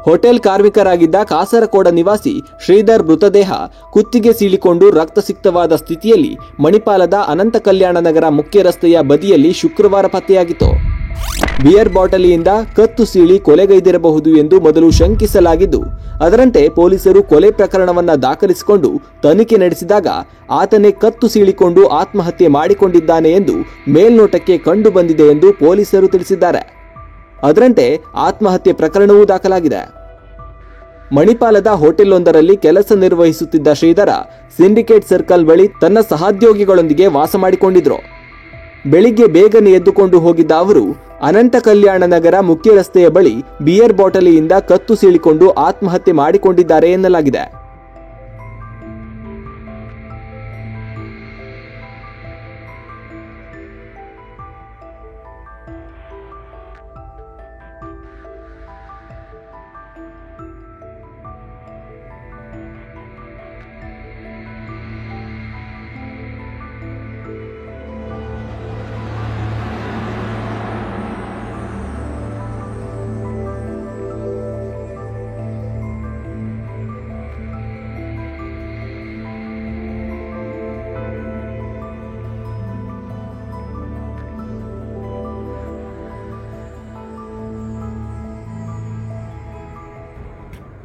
Hotel ಕಾರ್ಮಿಕರಾಗಿದ್ದ ಕಾಸರಕೋಡ ನಿವಾಸಿ ಶ್ರೀಧರ್ ಮೃತದೇಹ ಕುತ್ತಿಗೆ ಸೀಳಿಕೊಂಡು ರಕ್ತಸಿಕ್ತವಾದ ಸ್ಥಿತಿಯಲ್ಲಿ ಮಣಿಪಾಲದ ಅನಂತ ಕಲ್ಯಾಣ ನಗರ ಮುಖ್ಯ ರಸ್ತೆಯ ಬದಿಯಲ್ಲಿ ಶುಕ್ರವಾರ ಪತ್ತೆಯಾಗಿತ್ತು. ಬಿಯರ್ ಬಾಟಲಿಯಿಂದ ಕತ್ತು ಸೀಳಿ ಕೊಲೆಗೈದಿರಬಹುದು ಎಂದು ಮೊದಲು ಶಂಕಿಸಲಾಗಿದ್ದು, ಅದರಂತೆ ಪೊಲೀಸರು ಕೊಲೆ ಪ್ರಕರಣವನ್ನ ದಾಖಲಿಸಿಕೊಂಡು ತನಿಖೆ ನಡೆಸಿದಾಗ ಆತನೇ ಕತ್ತು ಸೀಳಿಕೊಂಡು ಆತ್ಮಹತ್ಯೆ ಮಾಡಿಕೊಂಡಿದ್ದಾನೆ ಎಂದು ಮೇಲ್ನೋಟಕ್ಕೆ ಕಂಡು ಬಂದಿದೆ ಎಂದು ಪೊಲೀಸರು ತಿಳಿಸಿದ್ದಾರೆ. ಅದರಂತೆ ಆತ್ಮಹತ್ಯೆ ಪ್ರಕರಣವೂ ದಾಖಲಾಗಿದೆ. ಮಣಿಪಾಲದ ಹೋಟೆಲ್ವೊಂದರಲ್ಲಿ ಕೆಲಸ ನಿರ್ವಹಿಸುತ್ತಿದ್ದ ಶ್ರೀಧರ ಸಿಂಡಿಕೇಟ್ ಸರ್ಕಲ್ ಬಳಿ ತನ್ನ ಸಹೋದ್ಯೋಗಿಗಳೊಂದಿಗೆ ವಾಸ ಮಾಡಿಕೊಂಡಿದ್ರು. ಬೆಳಿಗ್ಗೆ ಬೇಗನೆ ಎದ್ದುಕೊಂಡು ಹೋಗಿದ್ದ ಅವರು ಅನಂತ ಕಲ್ಯಾಣ ನಗರ ಮುಖ್ಯ ರಸ್ತೆಯ ಬಳಿ ಬಿಯರ್ ಬಾಟಲಿಯಿಂದ ಕತ್ತು ಸೀಳಿಕೊಂಡು ಆತ್ಮಹತ್ಯೆ ಮಾಡಿಕೊಂಡಿದ್ದಾರೆ ಎನ್ನಲಾಗಿದೆ.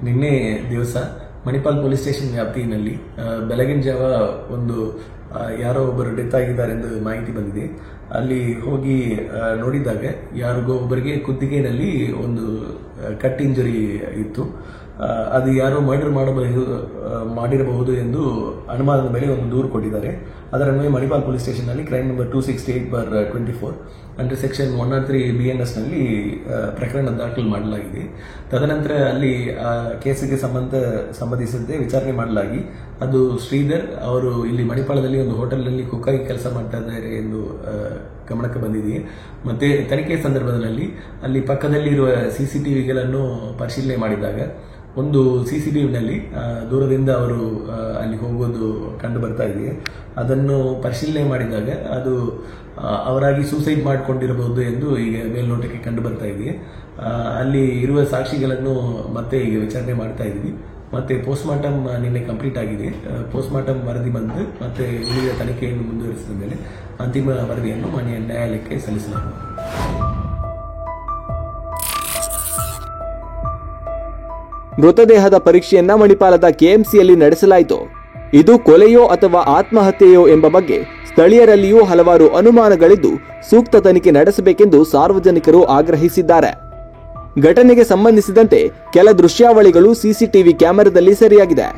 ನಿನ್ನೆ ದಿವಸ ಮಣಿಪಾಲ್ ಪೊಲೀಸ್ ಸ್ಟೇಷನ್ ವ್ಯಾಪ್ತಿಯಲ್ಲಿ ಬೆಳಗಿನ ಜಾವ ಒಂದು ಯಾರೋ ಒಬ್ಬರು ಡೆತ್ ಆಗಿದ್ದಾರೆ ಎಂದು ಮಾಹಿತಿ ಬಂದಿದೆ. ಅಲ್ಲಿ ಹೋಗಿ ನೋಡಿದಾಗ ಯಾರಿಗೋ ಒಬ್ಬರಿಗೆ ಕುತ್ತಿಗೆಯಲ್ಲಿ ಒಂದು ಕಟ್ ಇಂಜರಿ ಇತ್ತು. ಅದು ಯಾರೋ ಮರ್ಡರ್ ಮಾಡಿರಬಹುದು ಎಂದು ಅನುಮಾನದ ಮೇಲೆ ಒಂದು ದೂರು ಕೊಟ್ಟಿದ್ದಾರೆ. ಅದರನ್ವಯ ಮಣಿಪಾಲ್ ಪೊಲೀಸ್ ಸ್ಟೇಷನ್ ನಲ್ಲಿ crime number 268/24 under section 103 BNS ನಲ್ಲಿ ಪ್ರಕರಣ ದಾಖಲು ಮಾಡಲಾಗಿದೆ. ತದನಂತರ ಅಲ್ಲಿ ಕೇಸಿಗೆ ಸಂಬಂಧಿಸಿದಂತೆ ವಿಚಾರಣೆ ಮಾಡಲಾಗಿ ಅದು ಶ್ರೀಧರ್ ಅವರು ಇಲ್ಲಿ ಮಣಿಪಾಲದಲ್ಲಿ ಒಂದು ಹೋಟೆಲ್ ನಲ್ಲಿ ಕುಕ್ ಆಗಿ ಕೆಲಸ ಮಾಡ್ತಾ ಇದ್ದಾರೆ ಎಂದು ಗಮನಕ್ಕೆ ಬಂದಿದೆ. ಮತ್ತೆ ತನಿಖೆ ಸಂದರ್ಭದಲ್ಲಿ ಅಲ್ಲಿ ಪಕ್ಕದಲ್ಲಿರುವ CCTVಗಳನ್ನು ಪರಿಶೀಲನೆ ಮಾಡಿದಾಗ ಒಂದು CCTVನಲ್ಲಿ ದೂರದಿಂದ ಅವರು ಅಲ್ಲಿ ಹೋಗೋದು ಕಂಡು ಬರ್ತಾ ಇದೆ. ಅದನ್ನು ಪರಿಶೀಲನೆ ಮಾಡಿದಾಗ ಅದು ಅವರಾಗಿ ಸೂಸೈಡ್ ಮಾಡಿಕೊಂಡಿರಬಹುದು ಎಂದು ಈಗ ಮೇಲ್ನೋಟಕ್ಕೆ ಕಂಡು ಬರ್ತಾ ಇದೆ. ಅಲ್ಲಿ ಇರುವ ಸಾಕ್ಷಿಗಳನ್ನು ಮತ್ತೆ ಈಗ ವಿಚಾರಣೆ ಮಾಡ್ತಾ ಇದ್ವಿ. ಮತ್ತೆ ಪೋಸ್ಟ್ಮಾರ್ಟಮ್ ನಿನ್ನೆ ಕಂಪ್ಲೀಟ್ ಆಗಿದೆ. ಪೋಸ್ಟ್ಮಾರ್ಟಮ್ ವರದಿ ಬಂದು ಮತ್ತೆ ಉಳಿದ ತನಿಖೆಯನ್ನು ಮುಂದುವರಿಸಿದ ಮೇಲೆ ಅಂತಿಮ ವರದಿಯನ್ನು ಮಾನ್ಯ ನ್ಯಾಯಾಲಯಕ್ಕೆ ಸಲ್ಲಿಸಲಾಗುವುದು. ಮೃತದೇಹದ ಪರೀಕ್ಷೆಯನ್ನ ಮಣಿಪಾಲದ KMCಯಲ್ಲಿ ನಡೆಸಲಾಯಿತು. ಇದು ಕೊಲೆಯೋ ಅಥವಾ ಆತ್ಮಹತ್ಯೆಯೋ ಎಂಬ ಬಗ್ಗೆ ಸ್ಥಳೀಯರಲ್ಲಿಯೂ ಹಲವಾರು ಅನುಮಾನಗಳಿದ್ದು ಸೂಕ್ತ ತನಿಖೆ ನಡೆಸಬೇಕೆಂದು ಸಾರ್ವಜನಿಕರು ಆಗ್ರಹಿಸಿದ್ದಾರೆ. ಘಟನೆಗೆ ಸಂಬಂಧಿಸಿದಂತೆ ಕೆಲ ದೃಶ್ಯಾವಳಿಗಳು CCTV ಕ್ಯಾಮೆರಾದಲ್ಲಿ ಸೆರೆಯಾಗಿದೆ.